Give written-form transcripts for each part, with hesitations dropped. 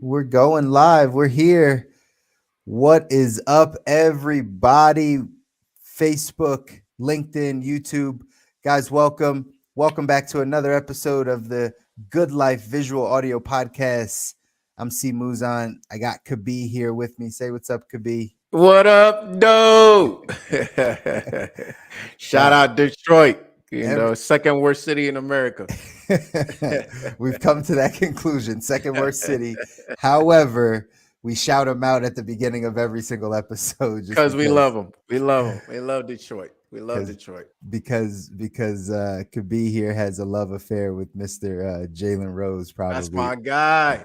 We're going live. We're here. What is up, everybody? Facebook, LinkedIn, YouTube. Guys, welcome. Welcome back to another episode of the Good Life Visual Audio Podcast. I'm C Mouzon. I got Kobi here with me. Say what's up, Kobi. What up, dude? Shout Uh, out Detroit, every, second worst city in America. We've come to that conclusion. Second worst city. However, we shout them out at the beginning of every single episode just Because we love because them. We love them. We love Detroit. We love because Detroit. because Kabi here has a love affair with Mr. Jalen Rose, That's probably. my guy.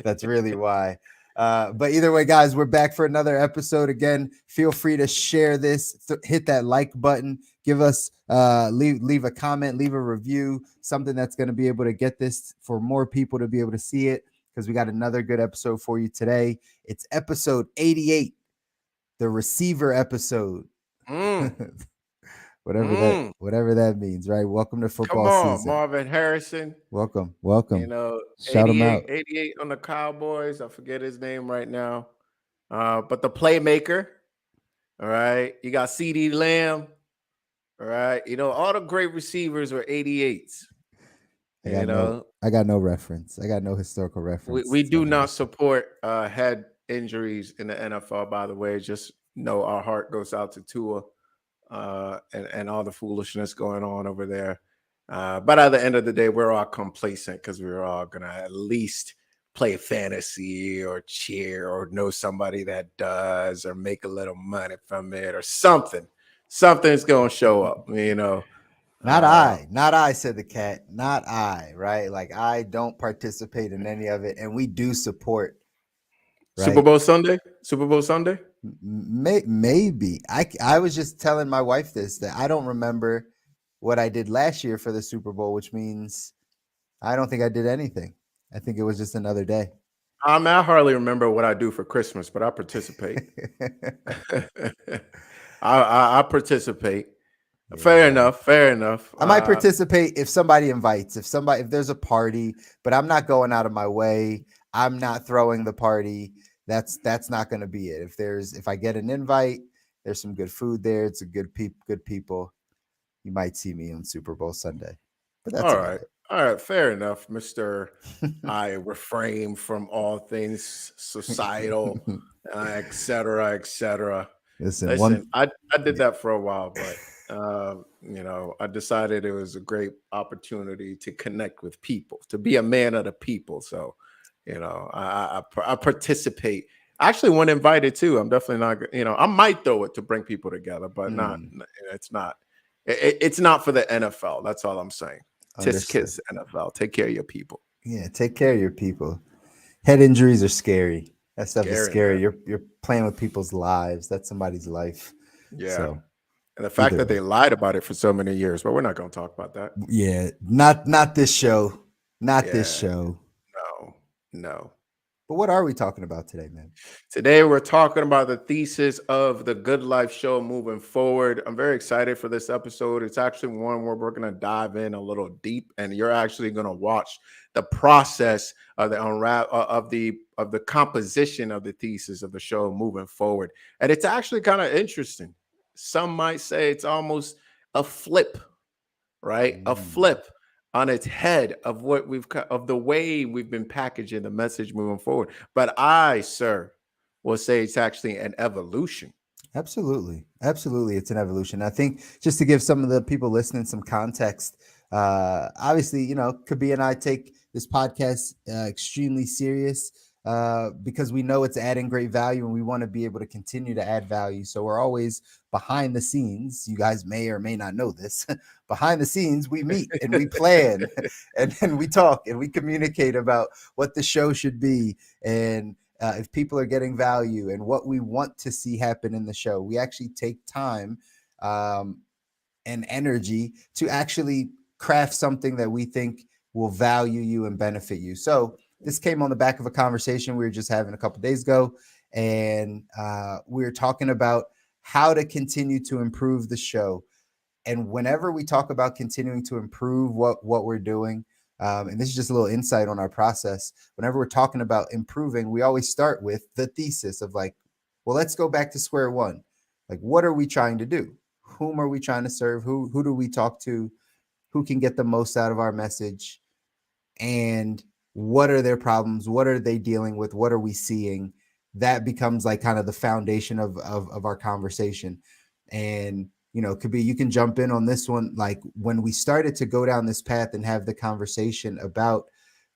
That's really why. But either way, guys, we're back for another episode. Again, feel free to share this, hit that like button, give us leave a comment, leave a review, something that's going to be able to get this for more people to be able to see it, because we got another good episode for you today. It's episode 88, the receiver episode. Mm, mm. whatever that means, right? Welcome to Come football on, season. Marvin Harrison. Welcome. Shout them out. 88 on the Cowboys. I forget his name right now. But the playmaker. All right. You got CD Lamb. All right. All the great receivers were 88s. I got no reference. I got no historical reference. We do not support head injuries in the NFL, by the way. Just know our heart goes out to Tua and all the foolishness going on over there. But at the end of the day, we're all complacent because we're all going to at least play fantasy or cheer or know somebody that does or make a little money from it or something. Something's going to show up, Not I, said the cat. Not I, right? Like, I don't participate in any of it, and we do support. Right? Super Bowl Sunday. Maybe. I was just telling my wife this, that I don't remember what I did last year for the Super Bowl, which means I don't think I did anything. I think it was just another day. I hardly remember what I do for Christmas, but I participate. I participate. Yeah. Fair enough. I might participate if somebody invites, if there's a party, but I'm not going out of my way. I'm not throwing the party. That's not going to be it. If I get an invite, there's some good food there. It's a good people. You might see me on Super Bowl Sunday. But that's all right. All right, fair enough, Mr. I refrain from all things societal, et cetera, et cetera. Listen, I did that for a while, but I decided it was a great opportunity to connect with people, to be a man of the people. So, I participate. Actually, when invited too, I'm definitely not. I might throw it to bring people together, but not. It's not. It's not for the NFL. That's all I'm saying. Tisk kiss NFL. Take care of your people. Yeah, take care of your people. Head injuries are scary. That stuff is scary. Man. You're playing with people's lives. That's somebody's life. Yeah. So, and the fact that they lied about it for so many years, but we're not going to talk about that. Yeah, not this show. This show. No. But what are we talking about today, man? Today, we're talking about the thesis of the Good Life show moving forward. I'm very excited for this episode. It's actually one where we're going to dive in a little deep, and you're actually going to watch the process of the composition of the thesis of the show moving forward. And it's actually kind of interesting. Some might say it's almost a flip, right? A flip on its head of the way we've been packaging the message moving forward. But I, sir, will say it's actually an evolution. Absolutely. It's an evolution. I think just to give some of the people listening some context, obviously, Kobi and I take this podcast extremely serious because we know it's adding great value and we want to be able to continue to add value. So we're always behind the scenes. You guys may or may not know this. Behind the scenes, we meet and we plan and then we talk and we communicate about what the show should be and if people are getting value and what we want to see happen in the show. We actually take time and energy to actually craft something that we think will value you and benefit you. So this came on the back of a conversation we were just having a couple days ago, and we were talking about how to continue to improve the show. And whenever we talk about continuing to improve what we're doing, And this is just a little insight on our process. Whenever we're talking about improving, we always start with the thesis of like, well, let's go back to square one. Like, what are we trying to do? Whom are we trying to serve? Who do we talk to? Who can get the most out of our message? And what are their problems? What are they dealing with? What are we seeing? That becomes like kind of the foundation of our conversation. And could be, you can jump in on this one. Like when we started to go down this path and have the conversation about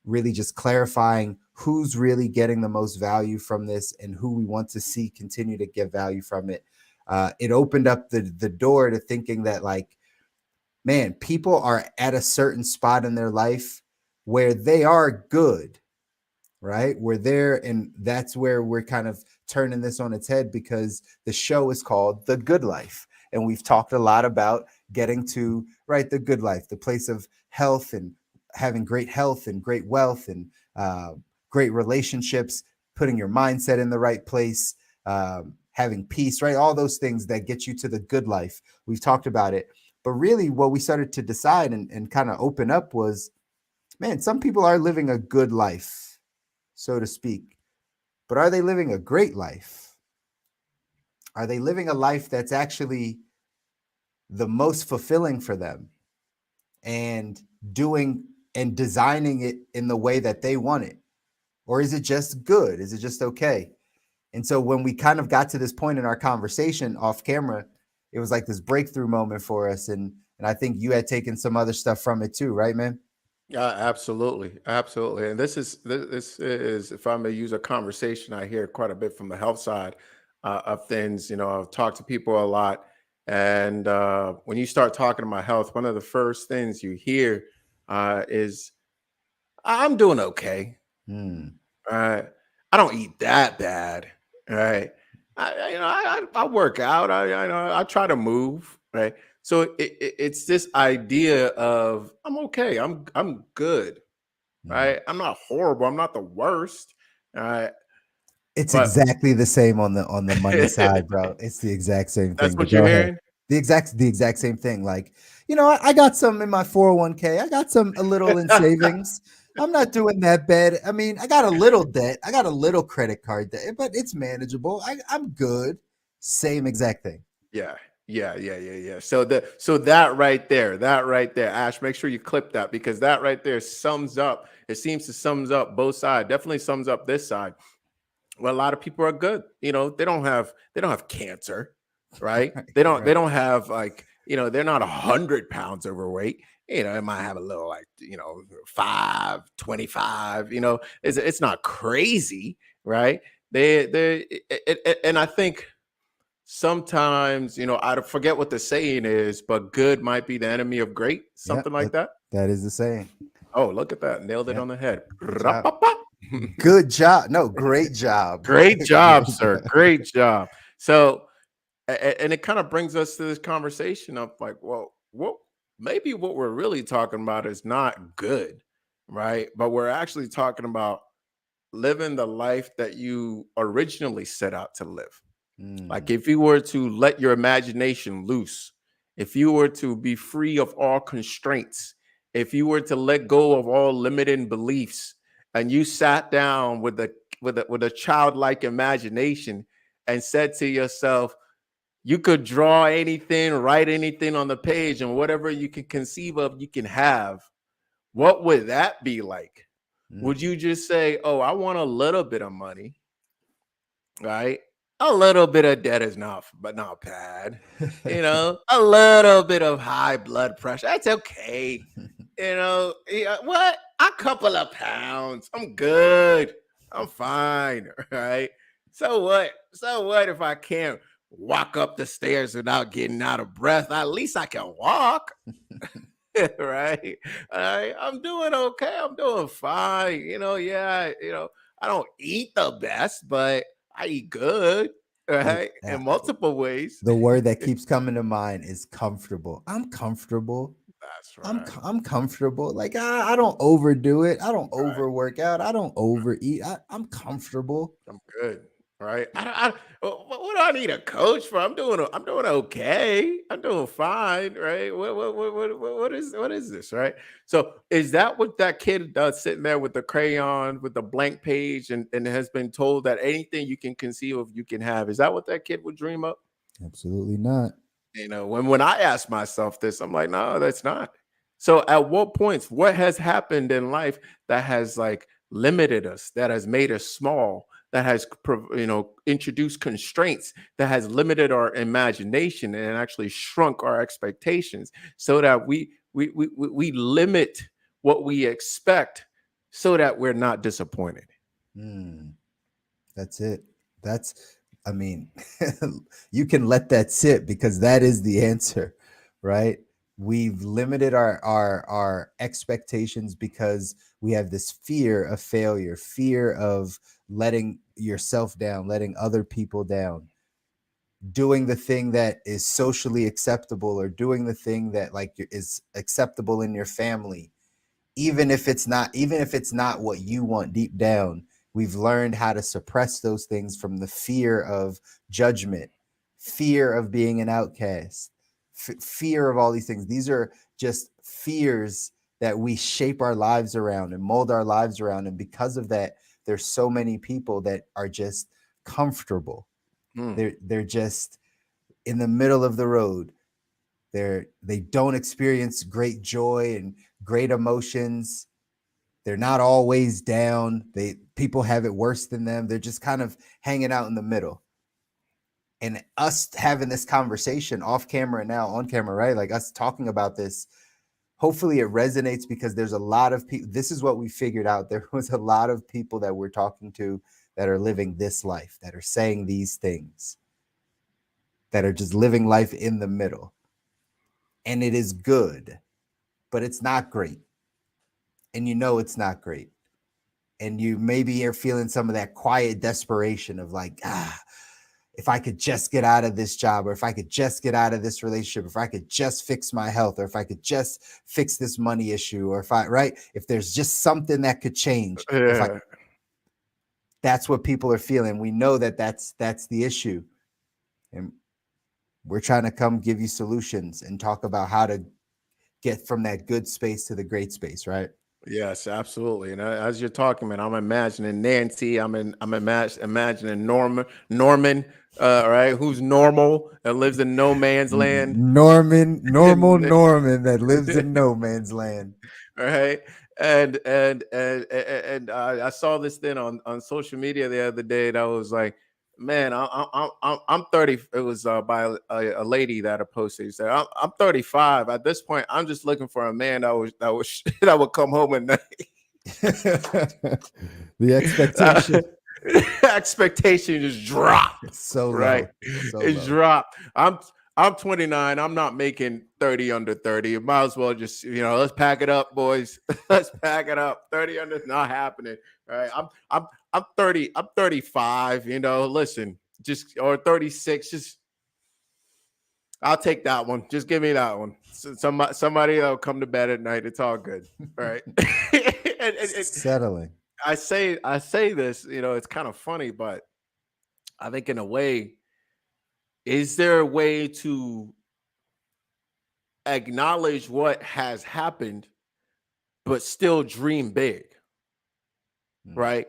really just clarifying who's really getting the most value from this and who we want to see continue to get value from it. It opened up the door to thinking that, like, man, people are at a certain spot in their life where they are good, right? We're there, and that's where we're kind of turning this on its head, because the show is called The Good Life. And we've talked a lot about getting to, right, the good life, the place of health and having great health and great wealth and great relationships, putting your mindset in the right place, having peace, right? All those things that get you to the good life. We've talked about it. But really, what we started to decide and kind of open up was, man, some people are living a good life, so to speak. But are they living a great life? Are they living a life that's actually the most fulfilling for them and doing and designing it in the way that they want it? Or is it just good? Is it just okay? And so when we kind of got to this point in our conversation off camera, it was like this breakthrough moment for us. And I think you had taken some other stuff from it too, right, man? Yeah, absolutely, absolutely. And this is, if I may use a conversation I hear quite a bit from the health side of things. I've talked to people a lot, and when you start talking about health, one of the first things you hear is, "I'm doing okay. Hmm. Right? I don't eat that bad. Right? I work out. I try to move. Right? So it's this idea of I'm okay. I'm good. Hmm. Right? I'm not horrible. I'm not the worst. All right? It's But exactly the same on the money side, bro. It's the exact same that's thing. But what you're go ahead. hearing. The exact same thing. Like, I got some in my 401k. I got some a little in savings. I'm not doing that bad. I mean, I got a little debt. I got a little credit card debt, but it's manageable. I'm good. Same exact thing. Yeah. Yeah. So that right there, Ash, make sure you clip that, because that right there sums up. It seems to sums up both sides. Definitely sums up this side. Well, a lot of people are good. They don't have cancer, right? Right. They Right. don't have, like, they're not 100 pounds overweight. It might have a little, like, 5, 25. It's not crazy, right? And I think sometimes, I forget what the saying is, but good might be the enemy of great, Yeah. something like that. That is the saying. Oh, look at that. Nailed it Yeah. on the head. Good job. Good job. No, great job. Great job, Great sir. job. Great job. So, and it kind of brings us to this conversation of, like, well, maybe what we're really talking about is not good, right? But we're actually talking about living the life that you originally set out to live. Like, Mm, if you were to let your imagination loose, if you were to be free of all constraints, if you were to let go of all limiting beliefs, and you sat down with a childlike imagination and said to yourself, you could draw anything, write anything on the page, and whatever you can conceive of, you can have. What would that be like? Would mm. you just say, "Oh, I want a little bit of money," right? A little bit of debt is not, but not bad. A little bit of high blood pressure. That's okay. Yeah, what? A couple of pounds. I'm good. I'm fine. Right. So what? So what if I can't walk up the stairs without getting out of breath? At least I can walk. Right. All right. I'm doing okay. I'm doing fine. Yeah. I don't eat the best, but I eat good. Hey, Right. In multiple ways. the word that keeps coming to mind is comfortable. I'm comfortable. That's right. I'm comfortable. Like I don't overdo it. I don't Right. overwork out. I don't overeat. I'm comfortable. I'm good. right? What do I need a coach for? I'm doing okay. I'm doing fine, right? What is this, right? So is that what that kid does, sitting there with the crayon, with the blank page, and has been told that anything you can conceive of, you can have? Is that what that kid would dream up? Absolutely not. When I ask myself this, I'm like, no, that's not. So at what points, what has happened in life that has like limited us, that has made us small, that has introduced constraints, that has limited our imagination and actually shrunk our expectations, so that we limit what we expect, so that we're not disappointed. That's it. I mean, you can let that sit, because that is the answer, right? We've limited our expectations because we have this fear of failure, fear of letting yourself down, letting other people down, doing the thing that is socially acceptable, or doing the thing that like is acceptable in your family, even if it's not what you want deep down. We've learned how to suppress those things from the fear of judgment, fear of being an outcast, fear of all these things. These are just fears that we shape our lives around and mold our lives around, and because of that, there's so many people that are just comfortable. They're just in the middle of the road. They don't experience great joy and great emotions. They're not always down. People have it worse than them. They're just kind of hanging out in the middle. And us having this conversation off camera and now on camera, right? Like us talking about this, hopefully it resonates, because there's a lot of people. This is what we figured out. There was a lot of people that we're talking to that are living this life, that are saying these things, that are just living life in the middle. And it is good, but it's not great. And it's not great. And you maybe are feeling some of that quiet desperation of like, if I could just get out of this job, or if I could just get out of this relationship, if I could just fix my health, or if I could just fix this money issue, or if there's just something that could change, Yeah. that's what people are feeling. We know that that's the issue. And we're trying to come give you solutions and talk about how to get from that good space to the great space, right? Yes, absolutely. And as you're talking, man, I'm imagining Nancy. Imagining Norman, right? Who's normal and lives in no man's land. Normal And Norman that lives in no man's land. right. I saw this thing on social media the other day that was like, man, I'm 30. It was by a lady that I posted. She said, I'm 35 at this point. I'm just looking for a man that would come home at night. The expectation. Expectation just dropped. It's so right. Low. It's dropped. I'm 29. I'm not making 30 under 30. It might as well just, let's pack it up, boys. Let's pack it up. 30 under, not happening. Right. I'm 30. I'm 35. Listen, or 36. Just, I'll take that one. Just give me that one. Somebody that'll come to bed at night. It's all good. Right. Settling. I say this, it's kind of funny, but I think in a way, is there a way to acknowledge what has happened, but still dream big? Right?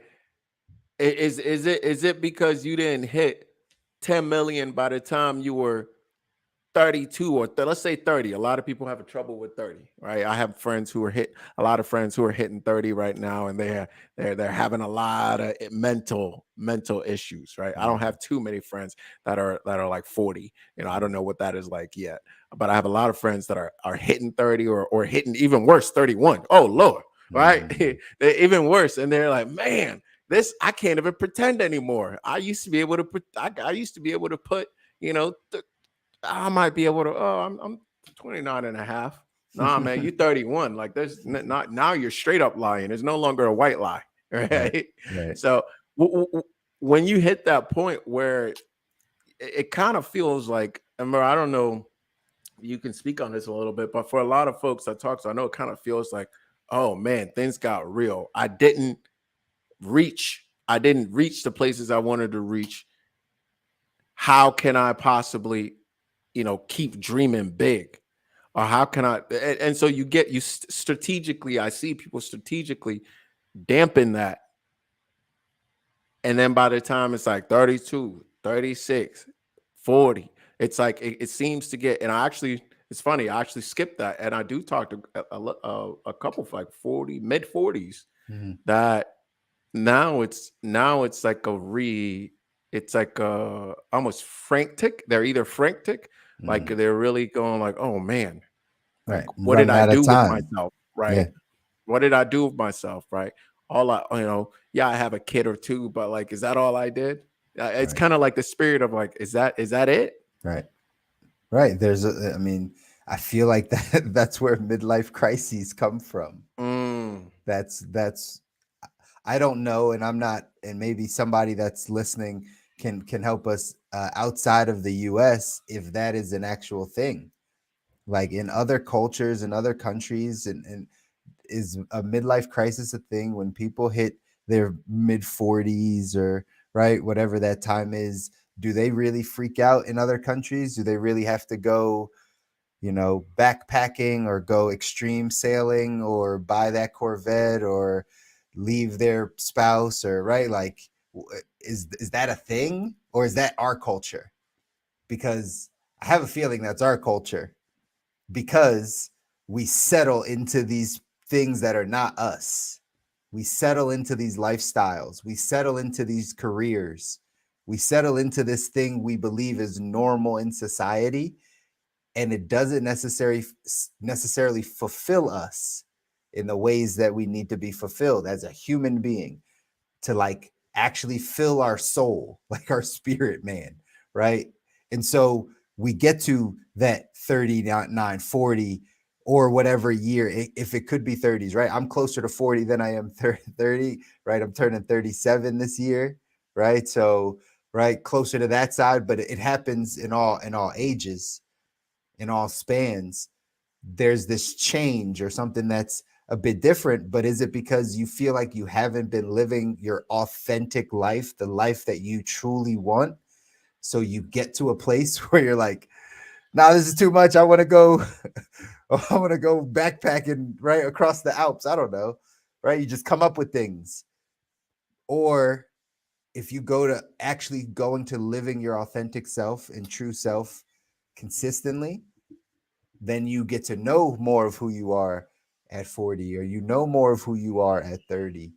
Is it because you didn't hit 10 million by the time you were 32 or let's say 30? A lot of people have trouble with 30, right? I have a lot of friends who are hitting 30 right now, and they're having a lot of mental issues, right? I don't have too many friends that are like 40. I don't know what that is like yet, but I have a lot of friends that are hitting 30 or hitting even worse, 31. Oh Lord, right? They're even worse, and they're like, man, this, I can't even pretend anymore. I used to be able to put, I might be able to, I'm 29 and a half. Nah, man, you 31. Like, there's not, now you're straight up lying. There's no longer a white lie. Right. So when you hit that point where it kind of feels like, I don't know, you can speak on this a little bit, but for a lot of folks I talk to, I know it kind of feels like, oh man, things got real. I didn't reach I didn't reach the places I wanted to reach. How can I possibly, keep dreaming big? Or how can I? And so you strategically, I see people strategically dampen that. And then by the time it's like 32, 36, 40, it's like it seems to get, and it's funny, I actually skipped that. And I do talk to a couple of like 40, mid 40s that now it's like it's like almost frantic. They're either frantic, like they're really going like, oh man, like right, what did running I out of do with time. myself? Right. Yeah, What did I do with myself? Right. Yeah, I have a kid or two, but like, is that all I did? It's right, kind of like the spirit of like, is that it? right, right. I mean, I feel like that's where midlife crises come from. Mm, That's I don't know, and I'm not, and maybe somebody that's listening can help us outside of the U.S. if that is an actual thing. Like in other cultures and other countries, and is a midlife crisis a thing when people hit their mid 40s or right whatever that time is? Do they really freak out in other countries? Do they really have to go, backpacking or go extreme sailing or buy that Corvette or leave their spouse or right? Like, is that a thing or is that our culture? Because I have a feeling that's our culture, because we settle into these things that are not us. We settle into these lifestyles. We settle into these careers. We settle into this thing we believe is normal in society, and it doesn't necessarily fulfill us in the ways that we need to be fulfilled as a human being, to like actually fill our soul, like our spirit man, right? And so we get to that 39, 40, or whatever year, if it could be 30s, right? I'm closer to 40 than I am 30, right? I'm turning 37 this year, right? So, right, closer to that side, but it happens in all ages, in all spans. There's this change or something that's a bit different. But is it because you feel like you haven't been living your authentic life, the life that you truly want? So you get to a place where you're like, nah, this is too much. I want to go, I want to go backpacking right across the Alps. I don't know. Right. You just come up with things. Or if you go to actually going to living your authentic self and true self consistently, then you get to know more of who you are at 40, or you know more of who you are at 30.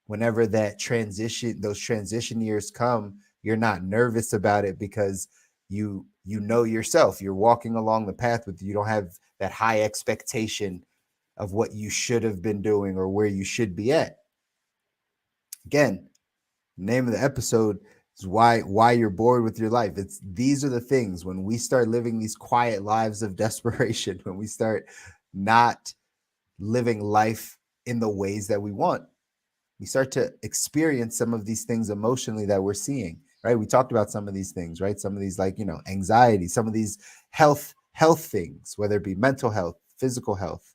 Whenever those transition years come, you're not nervous about it because you know yourself. You're walking along the path with you. Don't have that high expectation of what you should have been doing or where you should be at. Again, name of the episode is why you're bored with your life. It's these are the things when we start living these quiet lives of desperation, when we start not living life in the ways that we want, we start to experience some of these things emotionally that we're seeing, right? We talked about some of these things, right? Some of these, like, anxiety, some of these health things, whether it be mental health, physical health,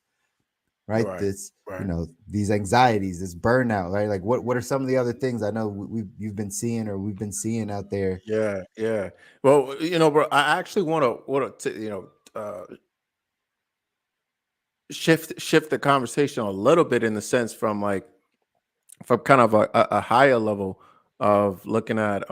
right? right. This, Right. these anxieties, this burnout, right? Like what are some of the other things I know you've been seeing or we've been seeing out there? Yeah. Yeah. Well, bro, I actually want to, shift the conversation a little bit in the sense from kind of a higher level of looking at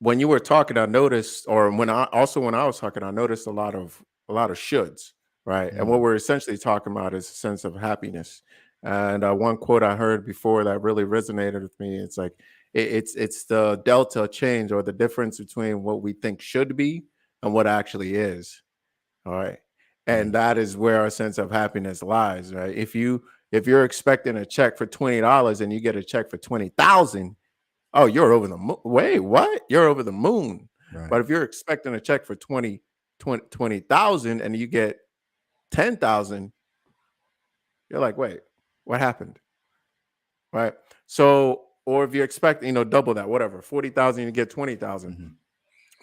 when you were talking, I noticed, or when I was talking, I noticed a lot of shoulds, right? And what Mm, we're essentially talking about is a sense of happiness. And one quote I heard before that really resonated with me. It's like it's the delta change, or the difference between what we think should be and what actually is. All right. And mm, that is where our sense of happiness lies, right? If you're expecting a check for $20 and you get a check for 20,000, oh, you're over the moon. Wait, what? You're over the moon. right. But if you're expecting a check for 20,000 and you get 10,000, you're like, wait, what happened? Right. So, or if you're expecting, double that, whatever, 40,000, you get 20,000, Mhm.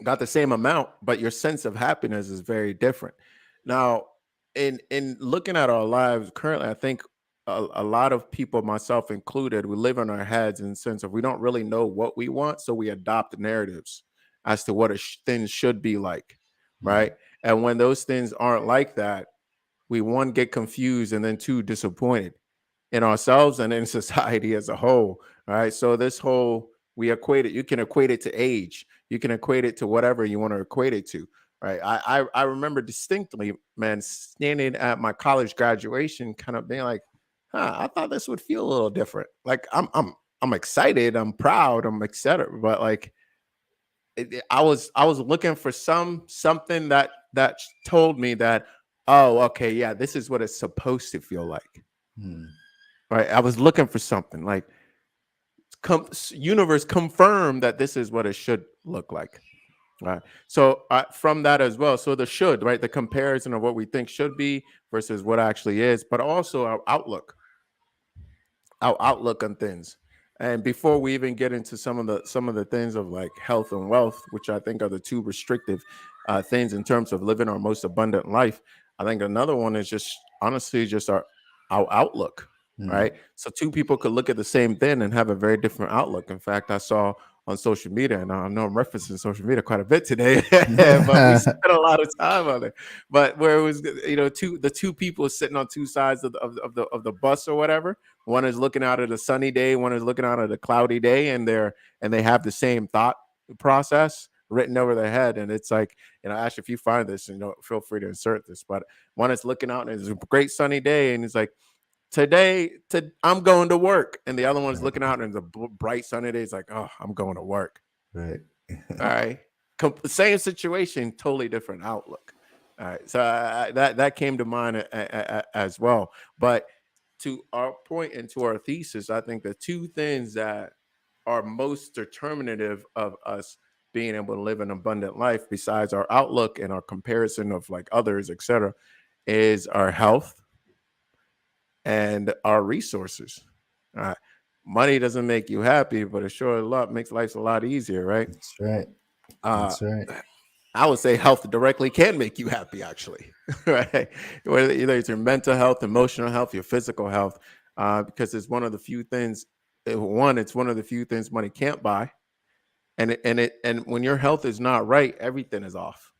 got the same amount, but your sense of happiness is very different. Now, in looking at our lives currently, I think a lot of people, myself included, we live in our heads in the sense of we don't really know what we want, so we adopt narratives as to what things should be like, right? And when those things aren't like that, we one get confused and then two disappointed in ourselves and in society as a whole. All right. So this whole we equate it, you can equate it to age, you can equate it to whatever you want to equate it to. Right. I remember distinctly, man, standing at my college graduation, kind of being like, I thought this would feel a little different. Like I'm excited, I'm proud, I'm etc. But like I was looking for something that told me that, oh, okay, yeah, this is what it's supposed to feel like. Right? I was looking for something like universe confirm that this is what it should look like. Right. So from that as well, so the should, right, the comparison of what we think should be versus what actually is, but also our outlook on things. And before we even get into some of the things of like health and wealth, which I think are the two restrictive things in terms of living our most abundant life, I think another one is just honestly just our outlook, right? So two people could look at the same thing and have a very different outlook. In fact, I saw on social media, and I know I'm referencing social media quite a bit today, but we spent a lot of time on it. But where it was, the two people sitting on two sides of the bus or whatever. One is looking out at a sunny day, one is looking out at a cloudy day, and they have the same thought process written over their head. And it's like, Ash, if you find this, feel free to insert this. But one is looking out and it's a great sunny day, and it's like, I'm going to work. And the other one's looking out and the bright sunny day is like, oh, I'm going to work. Right. All right. Same situation, totally different outlook. All right. So that came to mind as well. But to our point and to our thesis, I think the two things that are most determinative of us being able to live an abundant life, besides our outlook and our comparison of like others, etc., is our health and our resources. Money doesn't make you happy, but it sure makes life a lot easier, right? That's right. That's right. I would say health directly can make you happy, actually, right? Whether either it's your mental health, emotional health, your physical health, because it's one of the few things. It's one of the few things money can't buy, and when your health is not right, everything is off.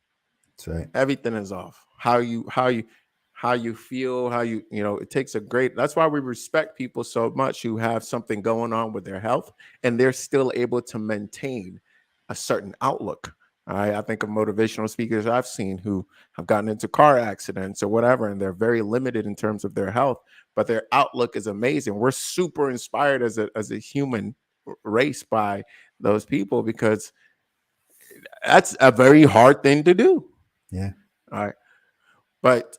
That's right. Everything is off. How you feel, it takes a great. That's why we respect people so much who have something going on with their health and they're still able to maintain a certain outlook. I think of motivational speakers I've seen who have gotten into car accidents or whatever, and they're very limited in terms of their health, but their outlook is amazing. We're super inspired as a human race by those people because that's a very hard thing to do. Yeah. All right.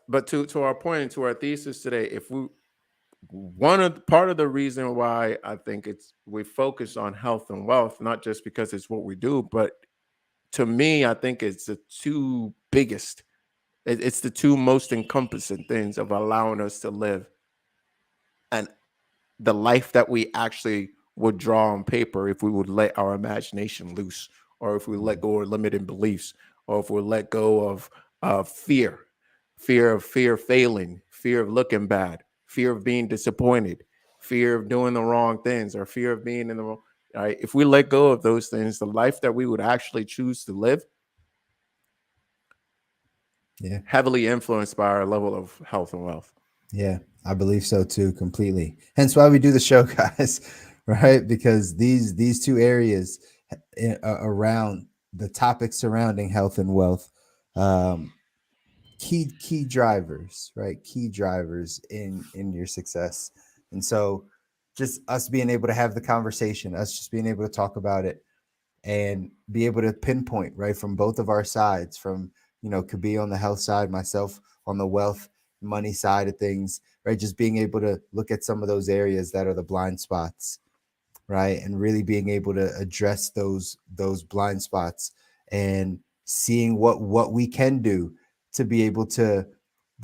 But to our point and to our thesis today, if we part of the reason why I think we focus on health and wealth, not just because it's what we do, but to me, I think it's the two biggest, it's the two most encompassing things of allowing us to live and the life that we actually would draw on paper if we would let our imagination loose, or if we let go of limiting beliefs, or if we let go of fear of failing, fear of looking bad, fear of being disappointed, fear of doing the wrong things, or fear of being in the wrong. Right? If we let go of those things, the life that we would actually choose to live, heavily influenced by our level of health and wealth. Yeah, I believe so too, completely. Hence why we do the show, guys, right? Because these two areas around the topic surrounding health and wealth, key drivers, right? Key drivers in your success. And so just us being able to have the conversation, us just being able to talk about it and be able to pinpoint, right, from both of our sides, from, could be on the health side, myself on the wealth, money side of things, right? Just being able to look at some of those areas that are the blind spots, right? And really being able to address those blind spots and seeing what we can do to be able to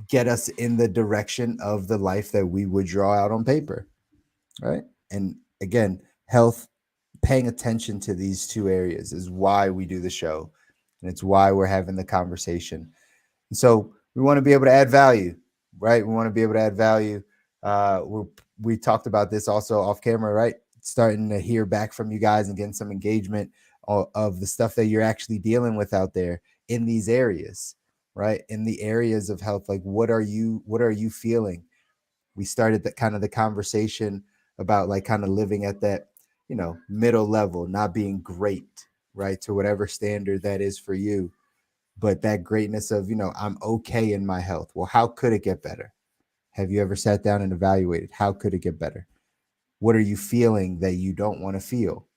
get us in the direction of the life that we would draw out on paper, right? And again, health, paying attention to these two areas is why we do the show, and it's why we're having the conversation. And so we want to be able to add value, right? We want to be able to add value we we talked about this also off camera, right? Starting to hear back from you guys and getting some engagement of the stuff that you're actually dealing with out there in these areas, right? In the areas of health, like what are you feeling? We started the kind of the conversation about like kind of living at that, middle level, not being great, right? To whatever standard that is for you, but that greatness of, I'm okay in my health. Well, how could it get better? Have you ever sat down and evaluated how could it get better? What are you feeling that you don't want to feel?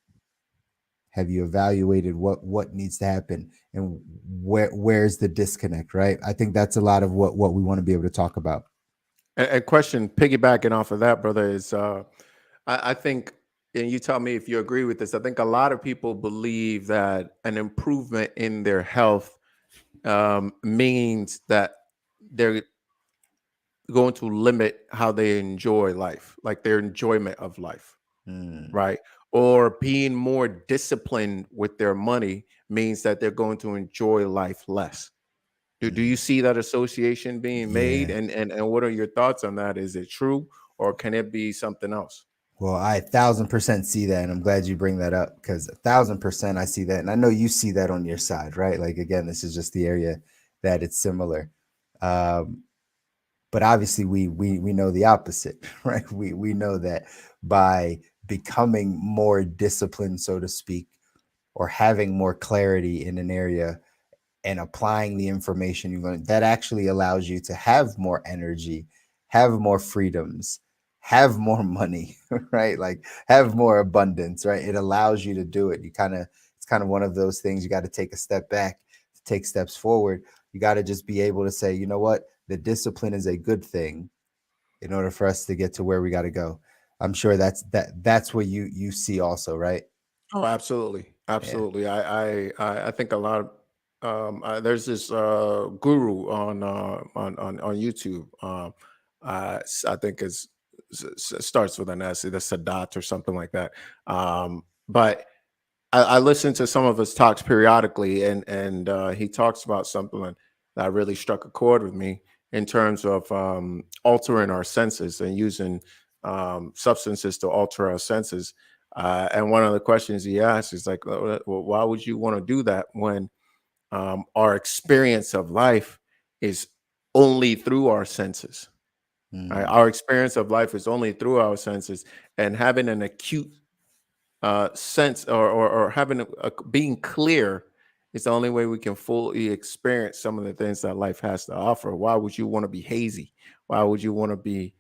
Have you evaluated what needs to happen and where's the disconnect, right? I think that's a lot of what we want to be able to talk about. And question piggybacking off of that, brother, is I think, and you tell me if you agree with this. I think a lot of people believe that an improvement in their health means that they're going to limit how they enjoy life, like their enjoyment of life, Mm, right? Or being more disciplined with their money means that they're going to enjoy life less. Do you mm. see that association being made? Yeah. And what are your thoughts on that? Is it true or can it be something else? Well, I 1,000% see that, and I'm glad you bring that up because 1,000% I see that, and I know you see that on your side, right? Like again, this is just the area that it's similar. Um, but obviously we know the opposite, right? We know that by becoming more disciplined, so to speak, or having more clarity in an area and applying the information you learn, that actually allows you to have more energy, have more freedoms, have more money, right? Like have more abundance, right? It allows you to do it. It's kind of one of those things you got to take a step back to take steps forward. You got to just be able to say, you know what? The discipline is a good thing in order for us to get to where we got to go. I'm sure that's what you see also, right? Oh, absolutely, Yeah. absolutely. I think a lot of there's this guru on YouTube. I think starts with an S, the Sadat or something like that. But I listen to some of his talks periodically, and he talks about something that really struck a chord with me in terms of altering our senses and using substances to alter our senses. And one of the questions he asked is like, well, why would you want to do that when our experience of life is only through our senses? Right? Mm, Our experience of life is only through our senses, and having an acute sense or having being clear is the only way we can fully experience some of the things that life has to offer. Why would you want to be hazy? Why would you want to be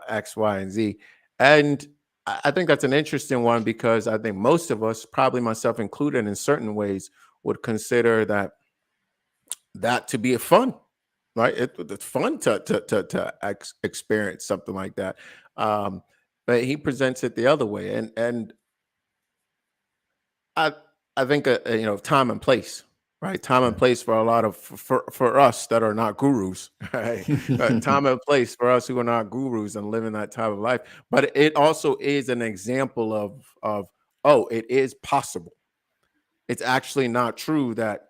X, Y, and Z? And I think that's an interesting one because I think most of us, probably myself included, in certain ways, would consider that to be a fun, right? It's fun to experience something like that. Um, but he presents it the other way, and I I think time and place, right? Time and yeah. place for a lot of for us that are not gurus, right? Time and place for us who are not gurus and living that type of life. But it also is an example of oh, it is possible. It's actually not true that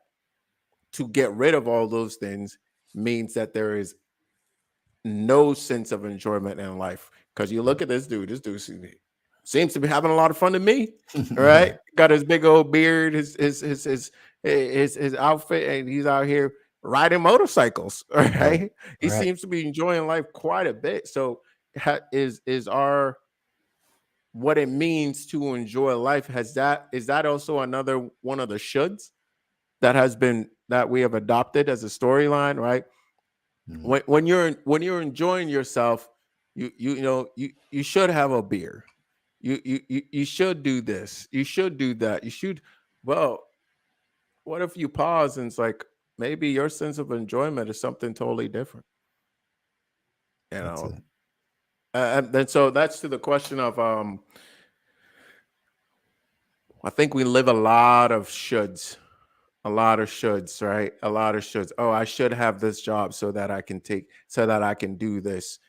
to get rid of all those things means that there is no sense of enjoyment in life. Because you look at this dude seems to be having a lot of fun to me. All right. Yeah. Got his big old beard, his outfit, and he's out here riding motorcycles. All Right. right. He Right. seems to be enjoying life quite a bit. So is our what it means to enjoy life, is that also another one of the shoulds that has been that we have adopted as a storyline, right? Mm, When you're enjoying yourself, you should have a beer. You should do this. You should do that. You should. Well, what if you pause and it's like maybe your sense of enjoyment is something totally different, you that's know? it. And then so that's to the question of I think we live a lot of shoulds, right? A lot of shoulds. Oh, I should have this job so that I can do this.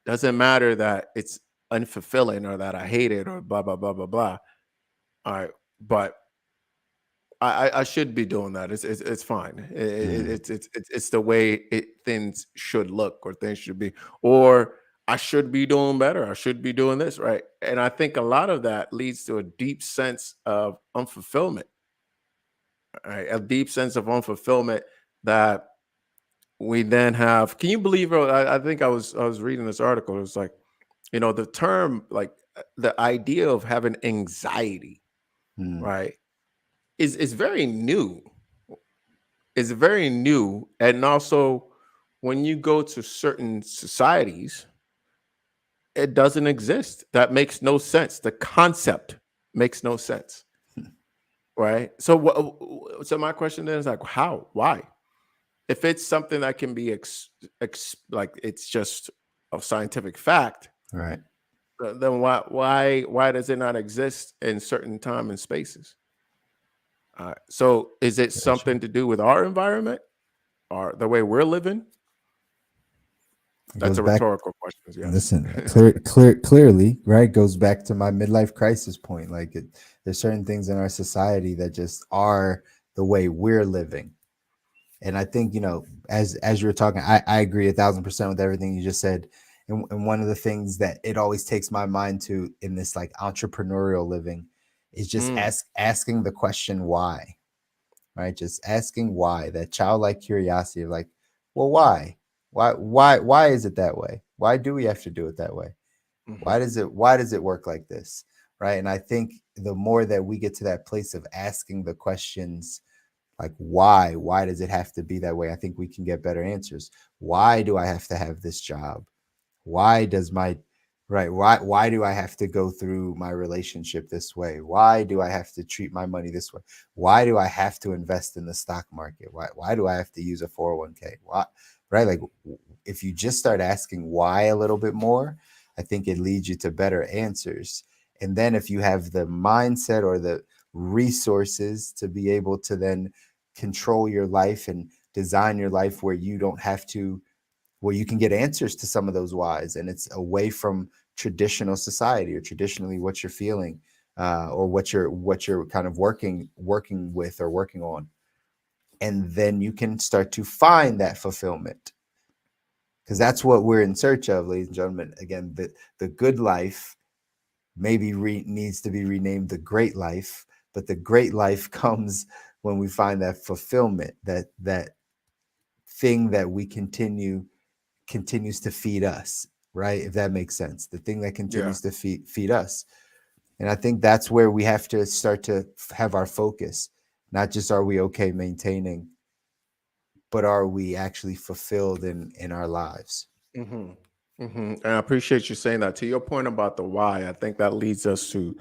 Doesn't matter that it's unfulfilling or that I hate it or blah blah blah blah blah. All right, but I should be doing that. It's fine. Mm, It's the way things should look or things should be. Or I should be doing better. I should be doing this, right? And I think a lot of that leads to a deep sense of unfulfillment, right? A deep sense of unfulfillment that we then have. Can you believe? I think I was reading this article. It was like, the term, like, the idea of having anxiety, Mm, right, is very new. Is very new, and also when you go to certain societies, it doesn't exist. That makes no sense. The concept makes no sense, right? So, so my question then is like, how? Why? If it's something that can be like it's just a scientific fact, right. then why does it not exist in certain time and spaces? So, is it Gotcha. something to do with our environment or the way we're living? It That's goes a back. rhetorical question. Yes. Listen, clearly, right? Goes back to my midlife crisis point. Like, there's certain things in our society that just are the way we're living. And I think, as you were talking, I agree 1,000% with everything you just said. And one of the things that it always takes my mind to in this like entrepreneurial living is just Mm, asking the question why, right? Just asking why, that childlike curiosity of like, well, why is it that way? Why do we have to do it that way? mhm, Why does it work like this? Right. And I think the more that we get to that place of asking the questions, like, why does it have to be that way, I think we can get better answers. Why do I have to have this job? Why does my right why do I have to go through my relationship this way? Why do I have to treat my money this way? Why do I have to invest in the stock market? Why do I have to use a 401k? Why? Right? Like, if you just start asking why a little bit more, I think it leads you to better answers. And then if you have the mindset or the resources to be able to then control your life and design your life where you don't have to, where you can get answers to some of those whys, and it's away from traditional society or traditionally what you're feeling, or what you're kind of working with or working on, and then you can start to find that fulfillment, because that's what we're in search of, ladies and gentlemen. Again, the good life maybe needs to be renamed the great life, but the great life comes when we find that fulfillment, that thing that we continues to feed us, right? If that makes sense, the thing that yeah. continues to feed us. And I think that's where we have to start to have our focus. Not just are we okay maintaining, but are we actually fulfilled in our lives? hmm And I appreciate you saying that. To your point about the why, I think that leads us to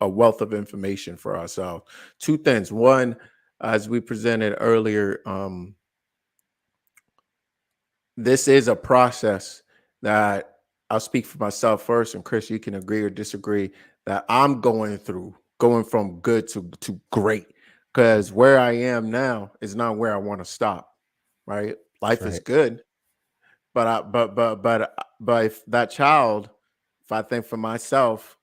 a wealth of information for ourselves. Two things. One, as we presented earlier, this is a process that I'll speak for myself first, and Chris, you can agree or disagree, that I'm going from good to great, because where I am now is not where I want to stop. Right, That's life is right. good, but but if that child, if I think for myself,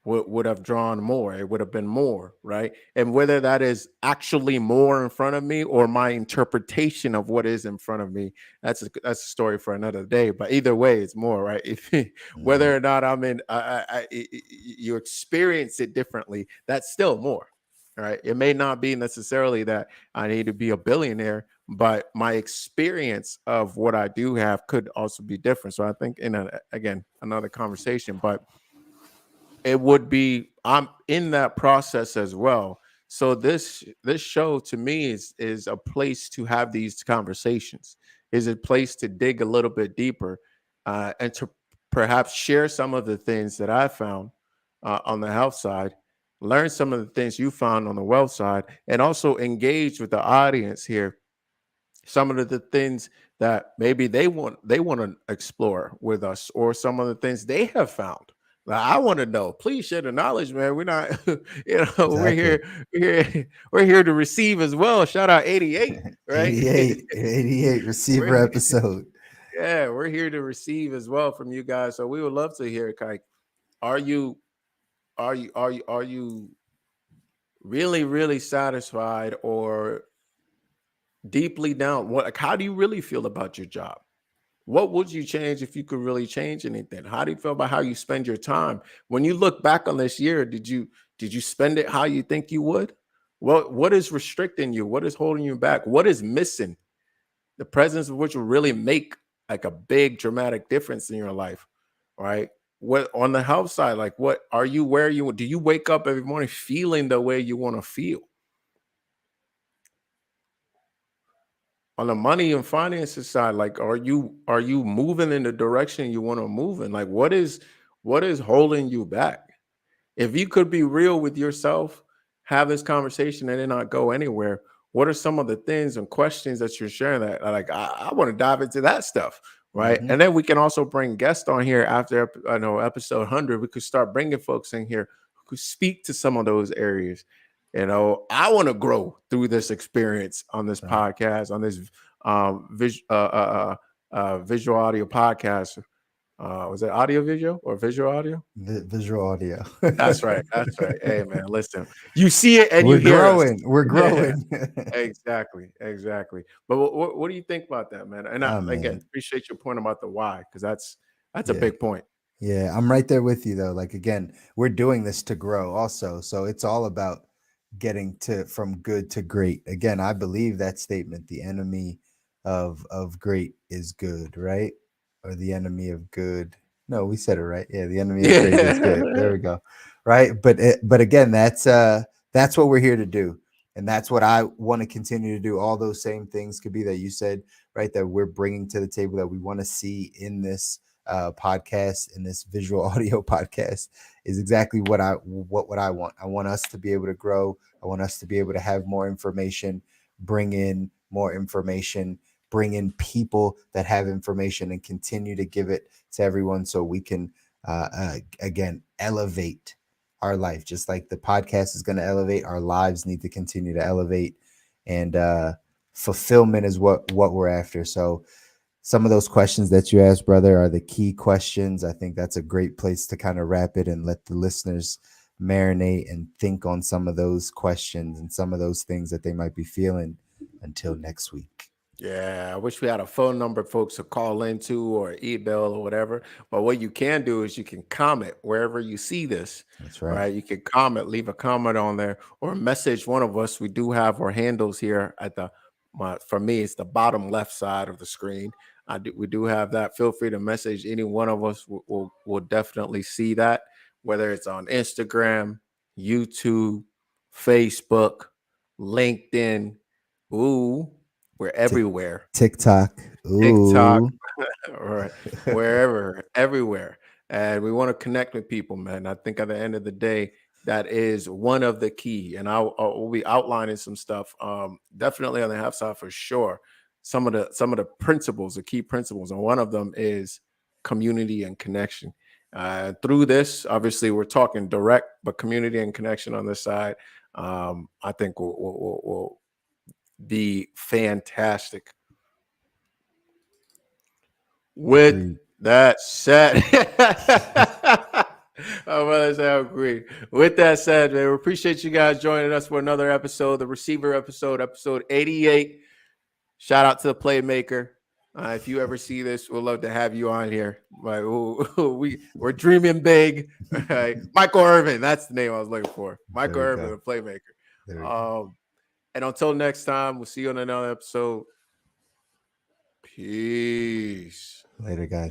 would have drawn more. It would have been more, right? And whether that is actually more in front of me or my interpretation of what is in front of me, that's a story for another day. But either way, it's more, right? If Hmm. whether or not I'm in, you experience it differently. That's still more, right? It may not be necessarily that I need to be a billionaire, but my experience of what I do have could also be different. So I think again, another conversation, but it would be, I'm in that process as well. So this show to me is a place to have these conversations, is a place to dig a little bit deeper, and to perhaps share some of the things that I found on the health side, learn some of the things you found on the wealth side, and also engage with the audience here, some of the things that maybe they want to explore with us, or some of the things they have found. Like, I want to know. Please share the knowledge, man. We're not, we're Exactly. here, we're here to receive as well. Shout out 88, right? 88 we're receiver episode. yeah, we're here to receive as well from you guys. So we would love to hear, like, are you are you really really satisfied, or deeply down, what, like, how do you really feel about your job? What would you change if you could really change anything? How do you feel about how you spend your time? When you look back on this year, did you spend it how you think you would? What is restricting you? What is holding you back? What is missing? The presence of which will really make like a big dramatic difference in your life, right? What on the health side, like what are you where you do you wake up every morning feeling the way you want to feel? On the money and finances side, like are you moving in the direction you want to move in? Like what is holding you back? If you could be real with yourself, have this conversation and it not go anywhere, what are some of the things and questions that you're sharing that like I want to dive into that stuff, right? Mm-hmm. And then we can also bring guests on here after I know episode 100. We could start bringing folks in here who could speak to some of those areas. I want to grow through this experience on this Right. podcast, on this visual audio podcast. Was it audio visual or visual audio? Visual audio. That's right. That's right. Hey, man, listen. You see it and you We're hear us. growing. We're Yeah, growing. exactly. Exactly. But what do you think about that, man? And I, Oh again, man. appreciate your point about the why, because that's a Yeah. big point. Yeah, I'm right there with you though. Like again, we're doing this to grow also. So it's all about getting to from good to great. Again, I believe that statement, the enemy of great is good, right? Or the enemy of good. No, we said it right. Yeah, the enemy of great is good. There Yeah. we go. Right? But again, that's what we're here to do. And that's what I want to continue to do. All those same things could be that you said, right? That we're bringing to the table that we want to see in this podcast, in this visual audio podcast, is exactly what I want. I want us to be able to grow. I want us to be able to have more information, bring in more information, bring in people that have information, and continue to give it to everyone so we can again elevate our life. Just like the podcast is going to elevate, our lives need to continue to elevate, and fulfillment is what we're after. So some of those questions that you asked, brother, are the key questions. I think that's a great place to kind of wrap it and let the listeners marinate and think on some of those questions and some of those things that they might be feeling until next week. Yeah, I wish we had a phone number folks to call into or email or whatever. But what you can do is you can comment wherever you see this, That's right. right? You can comment, leave a comment on there, or message one of us. We do have our handles here at for me, it's the bottom left side of the screen. We do have that. Feel free to message any one of us. Will definitely see that, whether it's on Instagram, YouTube, Facebook, LinkedIn. Ooh, we're Tik everywhere. TikTok. TikTok, Ooh. or wherever, everywhere. And we want to connect with people, man. I think at the end of the day, that is one of the key. And we'll be outlining some stuff, definitely on the half side for sure. Some of the principles, the key principles, and one of them is community and connection. Through this, obviously, we're talking direct, but community and connection on this side, I think will be fantastic. With Agreed. that said, I'm gonna say I agree. With that said, man, we appreciate you guys joining us for another episode, the receiver episode, episode 88. Shout out to the playmaker. If you ever see this, we'd love to have you on here. Like we're dreaming big. Right? Michael Irvin, that's the name I was looking for. There Michael we Irvin, go. the playmaker. There we go. And until next time, we'll see you on another episode. Peace. Later, guys.